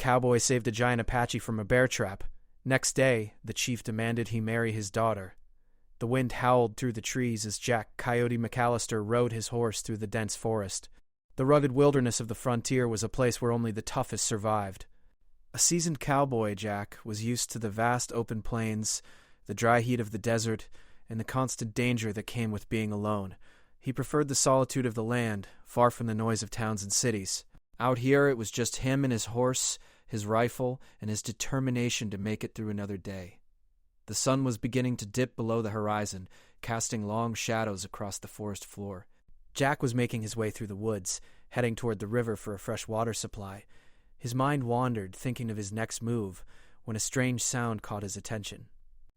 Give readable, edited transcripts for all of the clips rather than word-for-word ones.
Cowboy saved a giant Apache from a bear trap. Next day, the chief demanded he marry his daughter. The wind howled through the trees as Jack Coyote McAllister rode his horse through the dense forest. The rugged wilderness of the frontier was a place where only the toughest survived. A seasoned cowboy, Jack was used to the vast open plains, the dry heat of the desert, and the constant danger that came with being alone. He preferred the solitude of the land, far from the noise of towns and cities. Out here, it was just him and his horse, his rifle, and his determination to make it through another day. The sun was beginning to dip below the horizon, casting long shadows across the forest floor. Jack was making his way through the woods, heading toward the river for a fresh water supply. His mind wandered, thinking of his next move, when a strange sound caught his attention.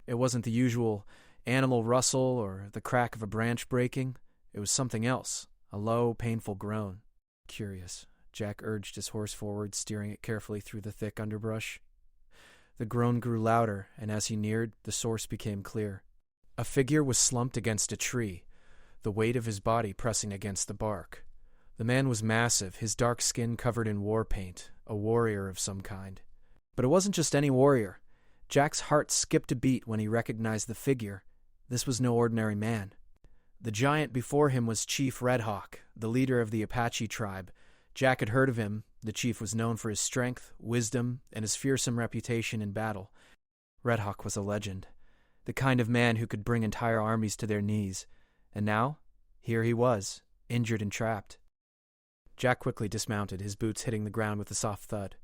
It wasn't the usual animal rustle or the crack of a branch breaking. It was something else, a low, painful groan. Curious, Jack urged his horse forward, steering it carefully through the thick underbrush. The groan grew louder, and as he neared, the source became clear. A figure was slumped against a tree, the weight of his body pressing against the bark. The man was massive, his dark skin covered in war paint, a warrior of some kind. But it wasn't just any warrior. Jack's heart skipped a beat when he recognized the figure. This was no ordinary man. The giant before him was Chief Red Hawk, the leader of the Apache tribe. Jack had heard of him. The chief was known for his strength, wisdom, and his fearsome reputation in battle. Red Hawk was a legend, the kind of man who could bring entire armies to their knees. And now, here he was, injured and trapped. Jack quickly dismounted, his boots hitting the ground with a soft thud.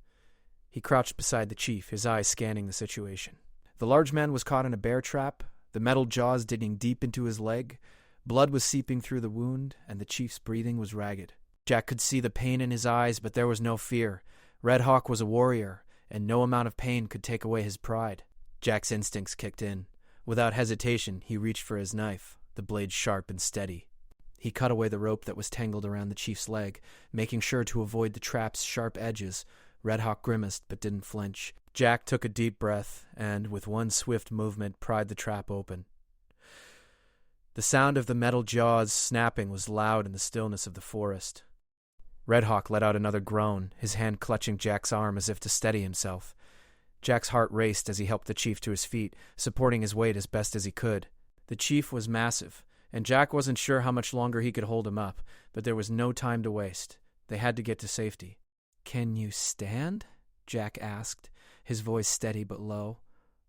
He crouched beside the chief, his eyes scanning the situation. The large man was caught in a bear trap, the metal jaws digging deep into his leg. Blood was seeping through the wound, and the chief's breathing was ragged. Jack could see the pain in his eyes, but there was no fear. Red Hawk was a warrior, and no amount of pain could take away his pride. Jack's instincts kicked in. Without hesitation, he reached for his knife, the blade sharp and steady. He cut away the rope that was tangled around the chief's leg, making sure to avoid the trap's sharp edges. Red Hawk grimaced but didn't flinch. Jack took a deep breath and, with one swift movement, pried the trap open. The sound of the metal jaws snapping was loud in the stillness of the forest. Red Hawk let out another groan, his hand clutching Jack's arm as if to steady himself. Jack's heart raced as he helped the chief to his feet, supporting his weight as best as he could. The chief was massive, and Jack wasn't sure how much longer he could hold him up, but there was no time to waste. They had to get to safety. "Can you stand?" Jack asked, his voice steady but low.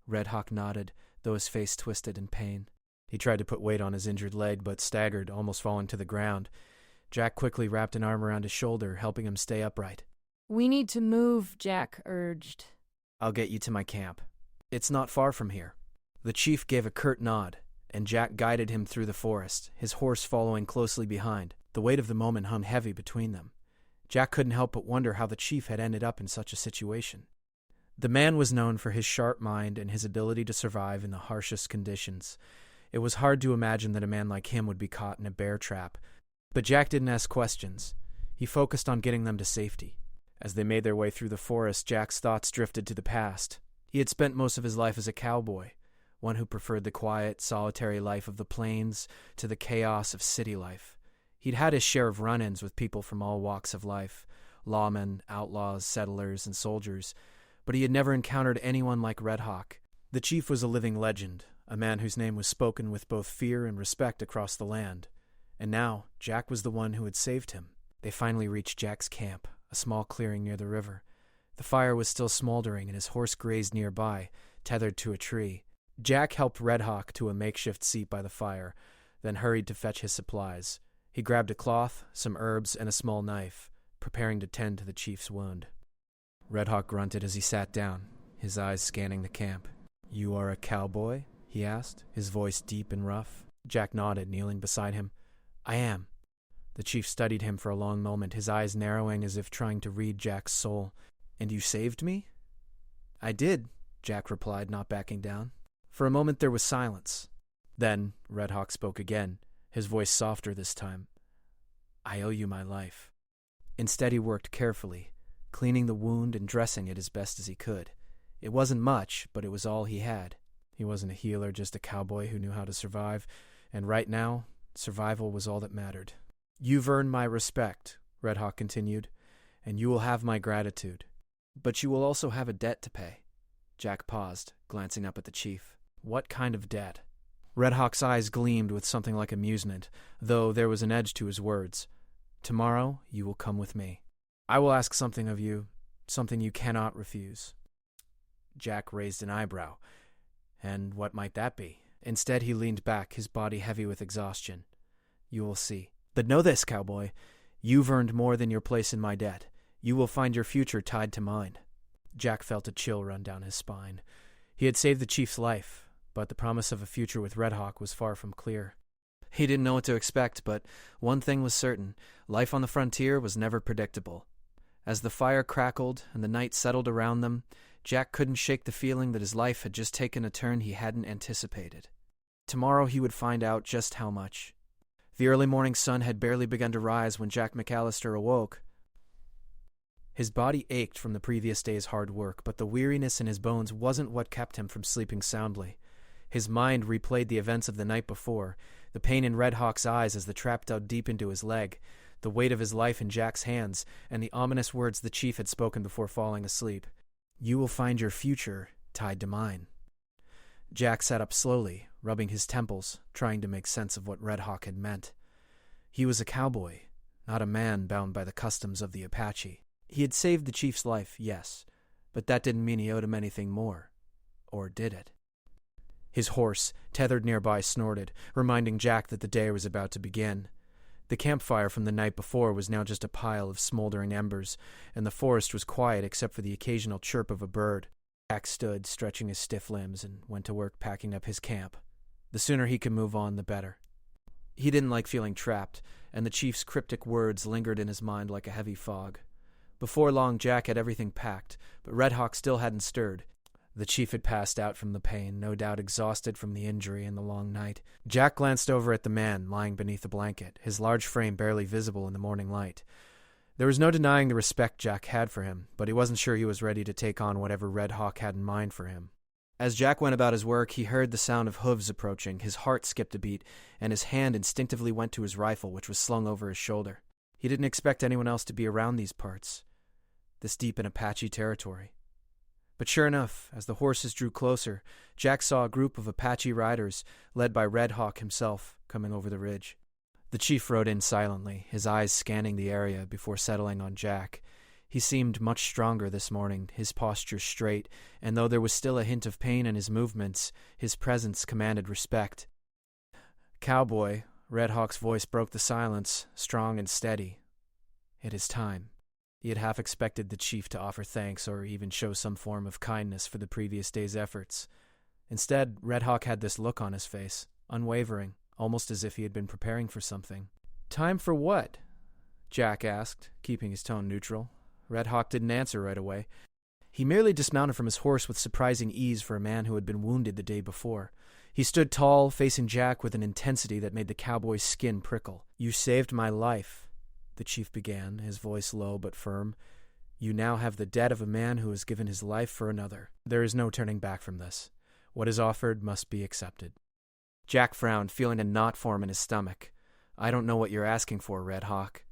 Red Hawk nodded, though his face twisted in pain. He tried to put weight on his injured leg, but staggered, almost falling to the ground. Jack quickly wrapped an arm around his shoulder, helping him stay upright. "We need to move," Jack urged. "I'll get you to my camp. It's not far from here." The chief gave a curt nod, and Jack guided him through the forest, his horse following closely behind. The weight of the moment hung heavy between them. Jack couldn't help but wonder how the chief had ended up in such a situation. The man was known for his sharp mind and his ability to survive in the harshest conditions. It was hard to imagine that a man like him would be caught in a bear trap. But Jack didn't ask questions. He focused on getting them to safety. As they made their way through the forest, Jack's thoughts drifted to the past. He had spent most of his life as a cowboy, one who preferred the quiet, solitary life of the plains to the chaos of city life. He'd had his share of run-ins with people from all walks of life, lawmen, outlaws, settlers, and soldiers, but he had never encountered anyone like Red Hawk. The chief was a living legend, a man whose name was spoken with both fear and respect across the land. And now, Jack was the one who had saved him. They finally reached Jack's camp, a small clearing near the river. The fire was still smoldering, and his horse grazed nearby, tethered to a tree. Jack helped Red Hawk to a makeshift seat by the fire, then hurried to fetch his supplies. He grabbed a cloth, some herbs, and a small knife, preparing to tend to the chief's wound. Red Hawk grunted as he sat down, his eyes scanning the camp. "You are a cowboy?" he asked, his voice deep and rough. Jack nodded, kneeling beside him. "I am." The chief studied him for a long moment, his eyes narrowing as if trying to read Jack's soul. "And you saved me?" "I did," Jack replied, not backing down. For a moment there was silence. Then Red Hawk spoke again, his voice softer this time. "I owe you my life." Instead he worked carefully, cleaning the wound and dressing it as best as he could. It wasn't much, but it was all he had. He wasn't a healer, just a cowboy who knew how to survive, and right now, survival was all that mattered. "You've earned my respect," Red Hawk continued, "and you will have my gratitude." But you will also have a debt to pay. Jack paused, glancing up at the chief. What kind of debt? Red Hawk's eyes gleamed with something like amusement, though there was an edge to his words. Tomorrow you will come with me. I will ask something of you, something you cannot refuse. Jack raised an eyebrow. And what might that be? Instead, he leaned back, his body heavy with exhaustion. You will see. But know this, cowboy. You've earned more than your place in my debt. You will find your future tied to mine. Jack felt a chill run down his spine. He had saved the chief's life, but the promise of a future with Red Hawk was far from clear. He didn't know what to expect, but one thing was certain. Life on the frontier was never predictable. As the fire crackled and the night settled around them, Jack couldn't shake the feeling that his life had just taken a turn he hadn't anticipated. Tomorrow he would find out just how much. The early morning sun had barely begun to rise when Jack McAllister awoke. His body ached from the previous day's hard work, but the weariness in his bones wasn't what kept him from sleeping soundly. His mind replayed the events of the night before, the pain in Red Hawk's eyes as the trap dug deep into his leg, the weight of his life in Jack's hands, and the ominous words the chief had spoken before falling asleep. You will find your future tied to mine. Jack sat up slowly, rubbing his temples, trying to make sense of what Red Hawk had meant. He was a cowboy, not a man bound by the customs of the Apache. He had saved the chief's life, yes, but that didn't mean he owed him anything more. Or did it? His horse, tethered nearby, snorted, reminding Jack that the day was about to begin. The campfire from the night before was now just a pile of smoldering embers, and the forest was quiet except for the occasional chirp of a bird. Jack stood, stretching his stiff limbs, and went to work packing up his camp. The sooner he could move on, the better. He didn't like feeling trapped, and the chief's cryptic words lingered in his mind like a heavy fog. Before long, Jack had everything packed, but Red Hawk still hadn't stirred. The chief had passed out from the pain, no doubt exhausted from the injury and the long night. Jack glanced over at the man lying beneath the blanket, his large frame barely visible in the morning light. There was no denying the respect Jack had for him, but he wasn't sure he was ready to take on whatever Red Hawk had in mind for him. As Jack went about his work, he heard the sound of hooves approaching, his heart skipped a beat, and his hand instinctively went to his rifle, which was slung over his shoulder. He didn't expect anyone else to be around these parts, this deep in Apache territory. But sure enough, as the horses drew closer, Jack saw a group of Apache riders, led by Red Hawk himself, coming over the ridge. The chief rode in silently, his eyes scanning the area before settling on Jack. He seemed much stronger this morning, his posture straight, and though there was still a hint of pain in his movements, his presence commanded respect. Cowboy, Red Hawk's voice broke the silence, strong and steady. It is time. He had half expected the chief to offer thanks or even show some form of kindness for the previous day's efforts. Instead, Red Hawk had this look on his face, unwavering, almost as if he had been preparing for something. Time for what? Jack asked, keeping his tone neutral. Red Hawk didn't answer right away. He merely dismounted from his horse with surprising ease for a man who had been wounded the day before. He stood tall, facing Jack with an intensity that made the cowboy's skin prickle. You saved my life, the chief began, his voice low but firm. You now have the debt of a man who has given his life for another. There is no turning back from this. What is offered must be accepted. Jack frowned, feeling a knot form in his stomach. I don't know what you're asking for, Red Hawk.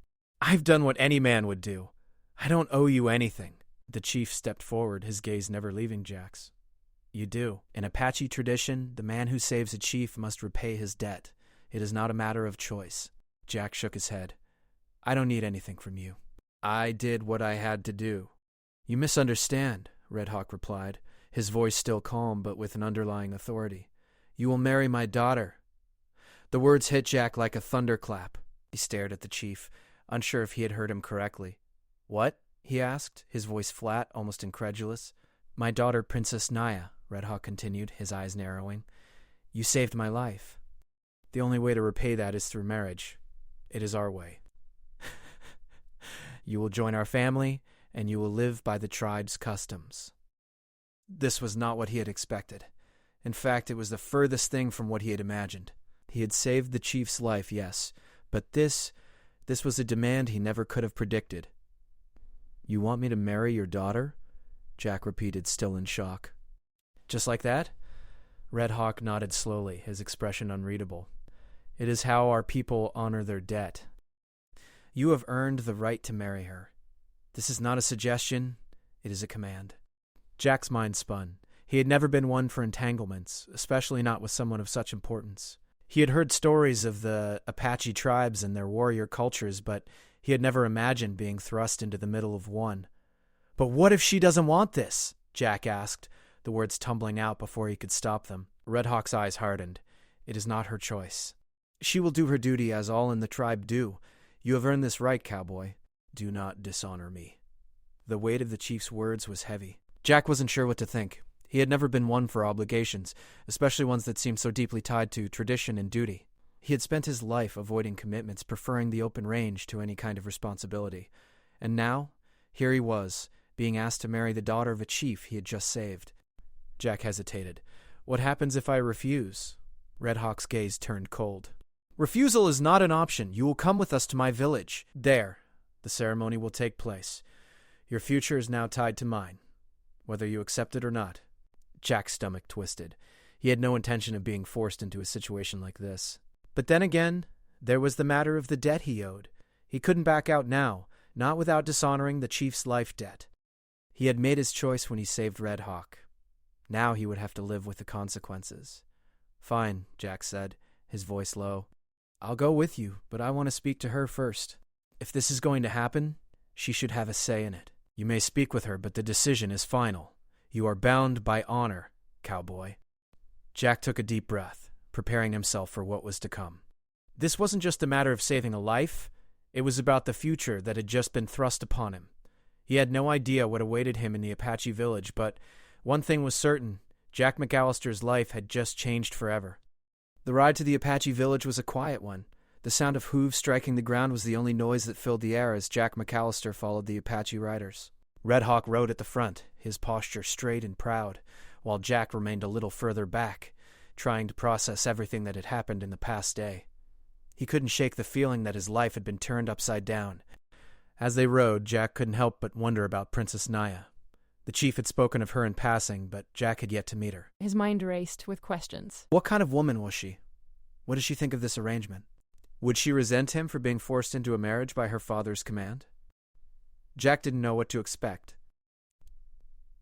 I've done what any man would do. I don't owe you anything. The chief stepped forward, his gaze never leaving Jack's. You do. In Apache tradition, the man who saves a chief must repay his debt. It is not a matter of choice. Jack shook his head. I don't need anything from you. I did what I had to do. You misunderstand, Red Hawk replied, his voice still calm but with an underlying authority. You will marry my daughter. The words hit Jack like a thunderclap. He stared at the chief, unsure if he had heard him correctly. What? He asked, his voice flat, almost incredulous. My daughter, Princess Naya, Red Hawk continued, his eyes narrowing. You saved my life. The only way to repay that is through marriage. It is our way. You will join our family, and you will live by the tribe's customs. This was not what he had expected. In fact, it was the furthest thing from what he had imagined. He had saved the chief's life, yes, but this was a demand he never could have predicted. You want me to marry your daughter? Jack repeated, still in shock. Just like that? Red Hawk nodded slowly, his expression unreadable. It is how our people honor their debt. You have earned the right to marry her. This is not a suggestion. It is a command. Jack's mind spun. He had never been one for entanglements, especially not with someone of such importance. He had heard stories of the Apache tribes and their warrior cultures, but he had never imagined being thrust into the middle of one. "But what if she doesn't want this?" Jack asked, the words tumbling out before he could stop them. Red Hawk's eyes hardened. "It is not her choice. She will do her duty as all in the tribe do. You have earned this right, Cowboy. Do not dishonor me." The weight of the chief's words was heavy. Jack wasn't sure what to think. He had never been one for obligations, especially ones that seemed so deeply tied to tradition and duty. He had spent his life avoiding commitments, preferring the open range to any kind of responsibility. And now, here he was, being asked to marry the daughter of a chief he had just saved. Jack hesitated. "What happens if I refuse?" Red Hawk's gaze turned cold. "Refusal is not an option. You will come with us to my village. There, the ceremony will take place. Your future is now tied to mine, whether you accept it or not." Jack's stomach twisted. He had no intention of being forced into a situation like this. But then again, there was the matter of the debt he owed. He couldn't back out now, not without dishonoring the chief's life debt. He had made his choice when he saved Red Hawk. Now he would have to live with the consequences. "Fine," Jack said, his voice low. "I'll go with you, but I want to speak to her first. If this is going to happen, she should have a say in it. You may speak with her, but the decision is final. You are bound by honor, Cowboy." Jack took a deep breath, preparing himself for what was to come. This wasn't just a matter of saving a life. It was about the future that had just been thrust upon him. He had no idea what awaited him in the Apache village, but one thing was certain. Jack McAllister's life had just changed forever. The ride to the Apache village was a quiet one. The sound of hooves striking the ground was the only noise that filled the air as Jack McAllister followed the Apache riders. Red Hawk rode at the front, his posture straight and proud, while Jack remained a little further back, trying to process everything that had happened in the past day. He couldn't shake the feeling that his life had been turned upside down. As they rode, Jack couldn't help but wonder about Princess Naya. The chief had spoken of her in passing, but Jack had yet to meet her. His mind raced with questions. What kind of woman was she? What did she think of this arrangement? Would she resent him for being forced into a marriage by her father's command? Jack didn't know what to expect.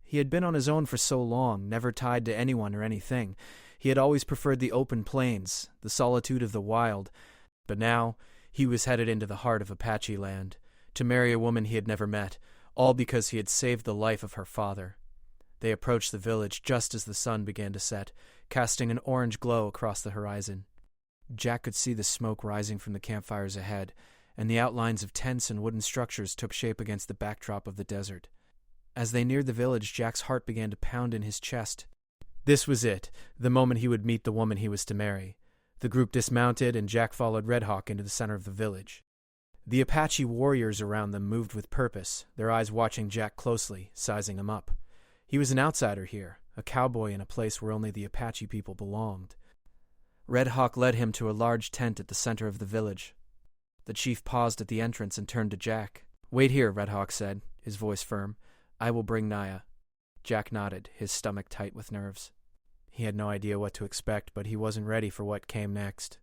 He had been on his own for so long, never tied to anyone or anything. He had always preferred the open plains, the solitude of the wild. But now, he was headed into the heart of Apache land, to marry a woman he had never met, all because he had saved the life of her father. They approached the village just as the sun began to set, casting an orange glow across the horizon. Jack could see the smoke rising from the campfires ahead, and the outlines of tents and wooden structures took shape against the backdrop of the desert. As they neared the village, Jack's heart began to pound in his chest. This was it, the moment he would meet the woman he was to marry. The group dismounted, and Jack followed Red Hawk into the center of the village. The Apache warriors around them moved with purpose, their eyes watching Jack closely, sizing him up. He was an outsider here, a cowboy in a place where only the Apache people belonged. Red Hawk led him to a large tent at the center of the village. The chief paused at the entrance and turned to Jack. "Wait here," Red Hawk said, his voice firm. "I will bring Naya." Jack nodded, his stomach tight with nerves. He had no idea what to expect, but he wasn't ready for what came next.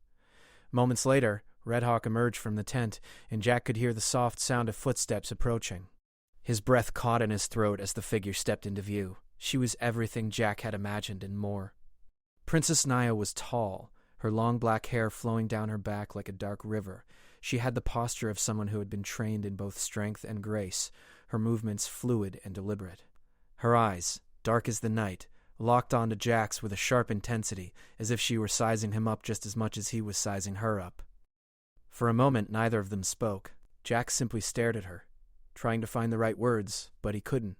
Moments later, Red Hawk emerged from the tent, and Jack could hear the soft sound of footsteps approaching. His breath caught in his throat as the figure stepped into view. She was everything Jack had imagined and more. Princess Naya was tall, her long black hair flowing down her back like a dark river. She had the posture of someone who had been trained in both strength and grace, her movements fluid and deliberate. Her eyes, dark as the night, locked onto Jack's with a sharp intensity, as if she were sizing him up just as much as he was sizing her up. For a moment, neither of them spoke. Jack simply stared at her, trying to find the right words, but he couldn't.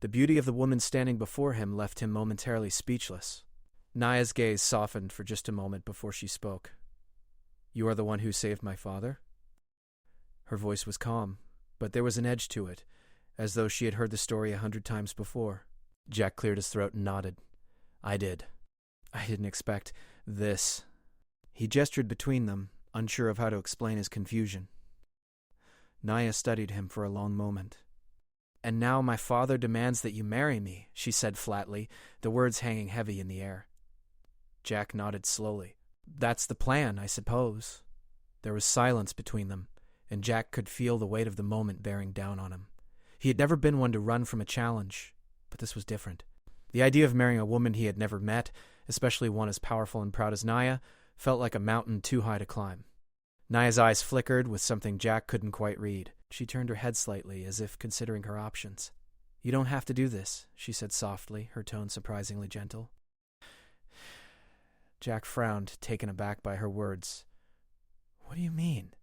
The beauty of the woman standing before him left him momentarily speechless. Naya's gaze softened for just a moment before she spoke. "You are the one who saved my father?" Her voice was calm, but there was an edge to it, as though she had heard the story 100 times before. Jack cleared his throat and nodded. "I did. I didn't expect this." He gestured between them, unsure of how to explain his confusion. Naya studied him for a long moment. "And now my father demands that you marry me," she said flatly, the words hanging heavy in the air. Jack nodded slowly. "That's the plan, I suppose." There was silence between them, and Jack could feel the weight of the moment bearing down on him. He had never been one to run from a challenge, but this was different. The idea of marrying a woman he had never met, especially one as powerful and proud as Naya, felt like a mountain too high to climb. Naya's eyes flickered with something Jack couldn't quite read. She turned her head slightly, as if considering her options. "You don't have to do this," she said softly, her tone surprisingly gentle. Jack frowned, taken aback by her words. "What do you mean?"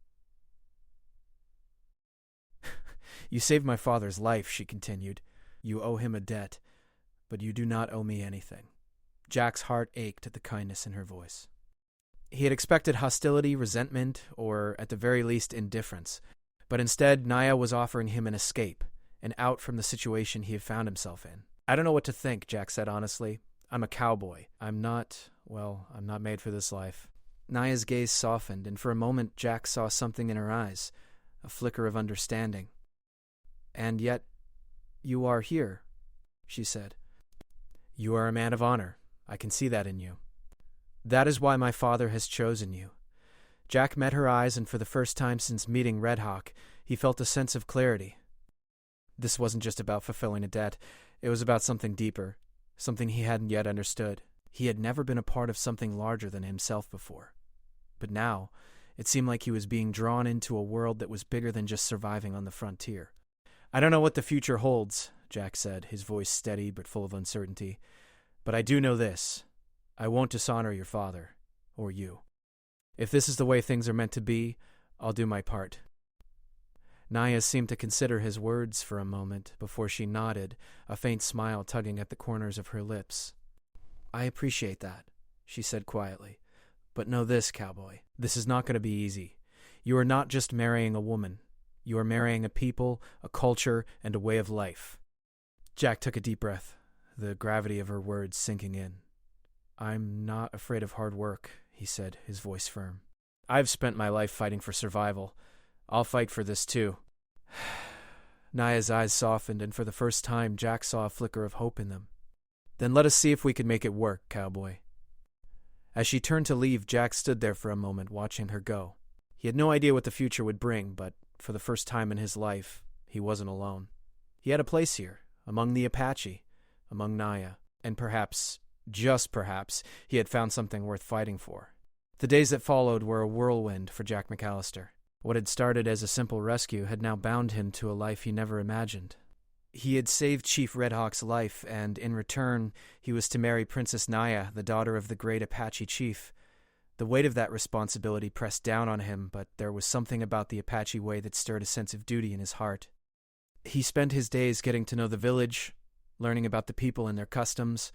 "You saved my father's life," she continued. "You owe him a debt, but you do not owe me anything." Jack's heart ached at the kindness in her voice. He had expected hostility, resentment, or at the very least indifference, but instead Naya was offering him an escape, an out from the situation he had found himself in. "I don't know what to think," Jack said honestly. "I'm a cowboy. I'm not made for this life." Naya's gaze softened, and for a moment Jack saw something in her eyes, a flicker of understanding. "And yet, you are here," she said. "You are a man of honor. I can see that in you. That is why my father has chosen you." Jack met her eyes, and for the first time since meeting Red Hawk, he felt a sense of clarity. This wasn't just about fulfilling a debt. It was about something deeper, something he hadn't yet understood. He had never been a part of something larger than himself before. But now, it seemed like he was being drawn into a world that was bigger than just surviving on the frontier. "I don't know what the future holds," Jack said, his voice steady but full of uncertainty. "But I do know this. I won't dishonor your father, or you. If this is the way things are meant to be, I'll do my part." Naya seemed to consider his words for a moment before she nodded, a faint smile tugging at the corners of her lips. "I appreciate that," she said quietly. "But know this, Cowboy. This is not going to be easy. You are not just marrying a woman. You are marrying a people, a culture, and a way of life." Jack took a deep breath, the gravity of her words sinking in. "I'm not afraid of hard work," he said, his voice firm. "I've spent my life fighting for survival. I'll fight for this too." Naya's eyes softened, and for the first time Jack saw a flicker of hope in them. "Then let us see if we can make it work, Cowboy." As she turned to leave, Jack stood there for a moment, watching her go. He had no idea what the future would bring, but for the first time in his life, he wasn't alone. He had a place here, among the Apache, among Naya, and perhaps, just perhaps, he had found something worth fighting for. The days that followed were a whirlwind for Jack McAllister. What had started as a simple rescue had now bound him to a life he never imagined. He had saved Chief Red Hawk's life, and in return, he was to marry Princess Naya, the daughter of the great Apache chief. The weight of that responsibility pressed down on him, but there was something about the Apache way that stirred a sense of duty in his heart. He spent his days getting to know the village, learning about the people and their customs.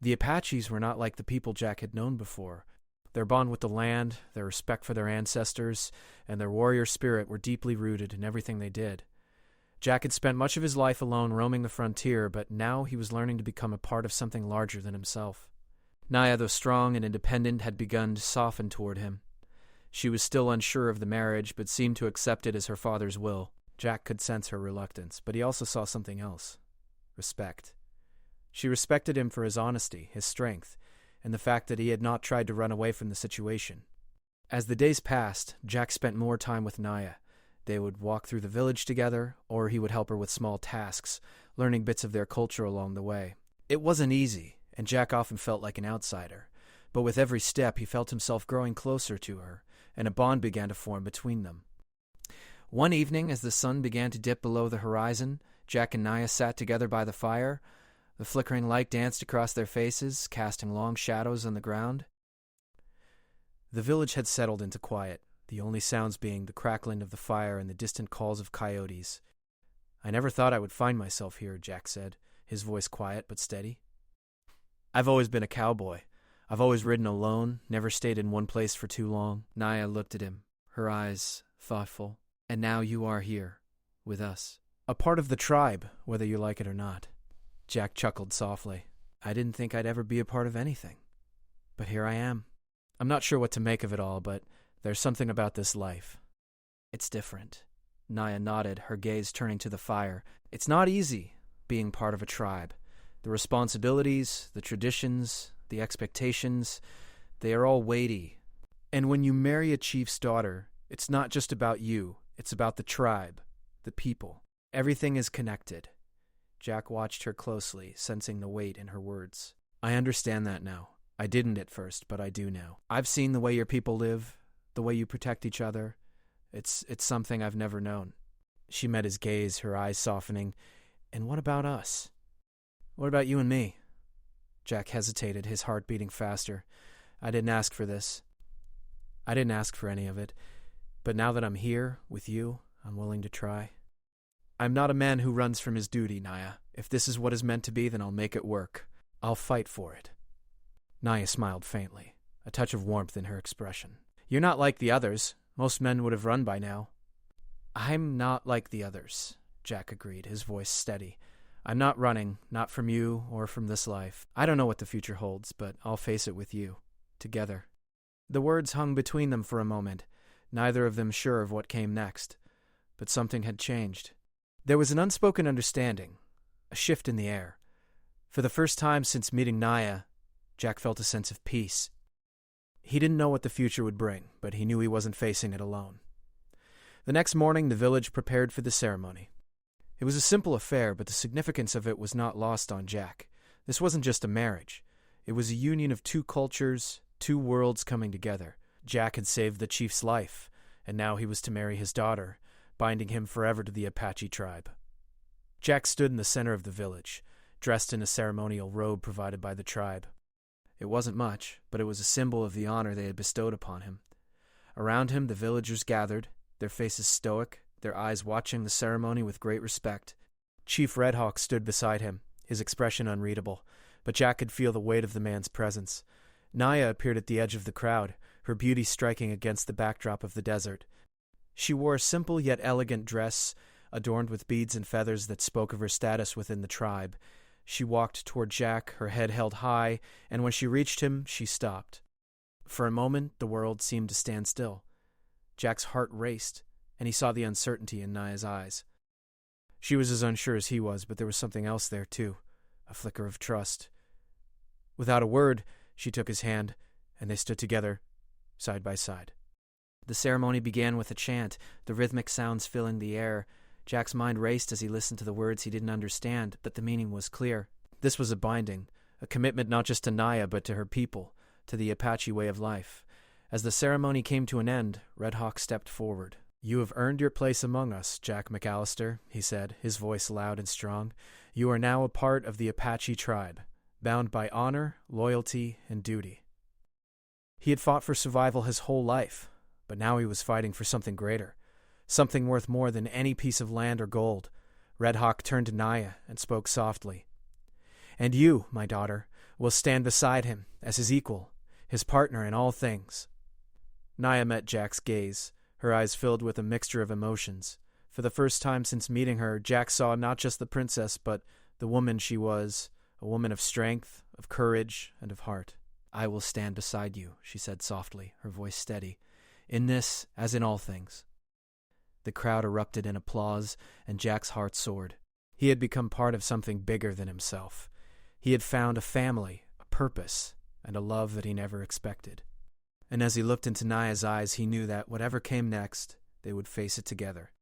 The Apaches were not like the people Jack had known before. Their bond with the land, their respect for their ancestors, and their warrior spirit were deeply rooted in everything they did. Jack had spent much of his life alone roaming the frontier, but now he was learning to become a part of something larger than himself. Naya, though strong and independent, had begun to soften toward him. She was still unsure of the marriage, but seemed to accept it as her father's will. Jack could sense her reluctance, but he also saw something else. Respect. She respected him for his honesty, his strength, and the fact that he had not tried to run away from the situation. As the days passed, Jack spent more time with Naya. They would walk through the village together, or he would help her with small tasks, learning bits of their culture along the way. It wasn't easy, and Jack often felt like an outsider, but with every step he felt himself growing closer to her, and a bond began to form between them. One evening, as the sun began to dip below the horizon, Jack and Naya sat together by the fire. The flickering light danced across their faces, casting long shadows on the ground. The village had settled into quiet, the only sounds being the crackling of the fire and the distant calls of coyotes. "I never thought I would find myself here," Jack said, his voice quiet but steady. "I've always been a cowboy. I've always ridden alone, never stayed in one place for too long." Naya looked at him, her eyes thoughtful. "And now you are here, with us. A part of the tribe, whether you like it or not." Jack chuckled softly. "I didn't think I'd ever be a part of anything. But here I am. I'm not sure what to make of it all, but there's something about this life. It's different." Naya nodded, her gaze turning to the fire. "It's not easy, being part of a tribe. The responsibilities, the traditions, the expectations, they are all weighty. And when you marry a chief's daughter, it's not just about you, it's about the tribe, the people. Everything is connected. Jack watched her closely, sensing the weight in her words. I understand that now. I didn't at first, but I do now. I've seen the way your people live, the way you protect each other. It's something I've never known. She met his gaze, her eyes softening. And what about us? What about you and me? Jack hesitated, his heart beating faster. I didn't ask for this. I didn't ask for any of it. But now that I'm here, with you, I'm willing to try. I'm not a man who runs from his duty, Naya. If this is what is meant to be, then I'll make it work. I'll fight for it. Naya smiled faintly, a touch of warmth in her expression. You're not like the others. Most men would have run by now. I'm not like the others, Jack agreed, his voice steady. I'm not running, not from you or from this life. I don't know what the future holds, but I'll face it with you, together. The words hung between them for a moment, neither of them sure of what came next. But something had changed. There was an unspoken understanding, a shift in the air. For the first time since meeting Naya, Jack felt a sense of peace. He didn't know what the future would bring, but he knew he wasn't facing it alone. The next morning, the village prepared for the ceremony. It was a simple affair, but the significance of it was not lost on Jack. This wasn't just a marriage. It was a union of two cultures, two worlds coming together. Jack had saved the chief's life, and now he was to marry his daughter, binding him forever to the Apache tribe. Jack stood in the center of the village, dressed in a ceremonial robe provided by the tribe. It wasn't much, but it was a symbol of the honor they had bestowed upon him. Around him, the villagers gathered, their faces stoic, their eyes watching the ceremony with great respect. Chief Redhawk stood beside him, his expression unreadable, but Jack could feel the weight of the man's presence. Naya appeared at the edge of the crowd, her beauty striking against the backdrop of the desert. She wore a simple yet elegant dress, adorned with beads and feathers that spoke of her status within the tribe. She walked toward Jack, her head held high, and when she reached him, she stopped. For a moment, the world seemed to stand still. Jack's heart raced, and he saw the uncertainty in Naya's eyes. She was as unsure as he was, but there was something else there, too, a flicker of trust. Without a word, she took his hand, and they stood together, side by side. The ceremony began with a chant, the rhythmic sounds filling the air. Jack's mind raced as he listened to the words he didn't understand, but the meaning was clear. This was a binding, a commitment not just to Naya, but to her people, to the Apache way of life. As the ceremony came to an end, Red Hawk stepped forward. You have earned your place among us, Jack McAllister, he said, his voice loud and strong. You are now a part of the Apache tribe, bound by honor, loyalty, and duty. He had fought for survival his whole life, but now he was fighting for something greater. Something worth more than any piece of land or gold. Red Hawk turned to Naya and spoke softly. And you, my daughter, will stand beside him as his equal, his partner in all things. Naya met Jack's gaze, her eyes filled with a mixture of emotions. For the first time since meeting her, Jack saw not just the princess, but the woman she was, a woman of strength, of courage, and of heart. I will stand beside you, she said softly, her voice steady, in this as in all things. The crowd erupted in applause, and Jack's heart soared. He had become part of something bigger than himself. He had found a family, a purpose, and a love that he never expected. And as he looked into Naya's eyes, he knew that whatever came next, they would face it together.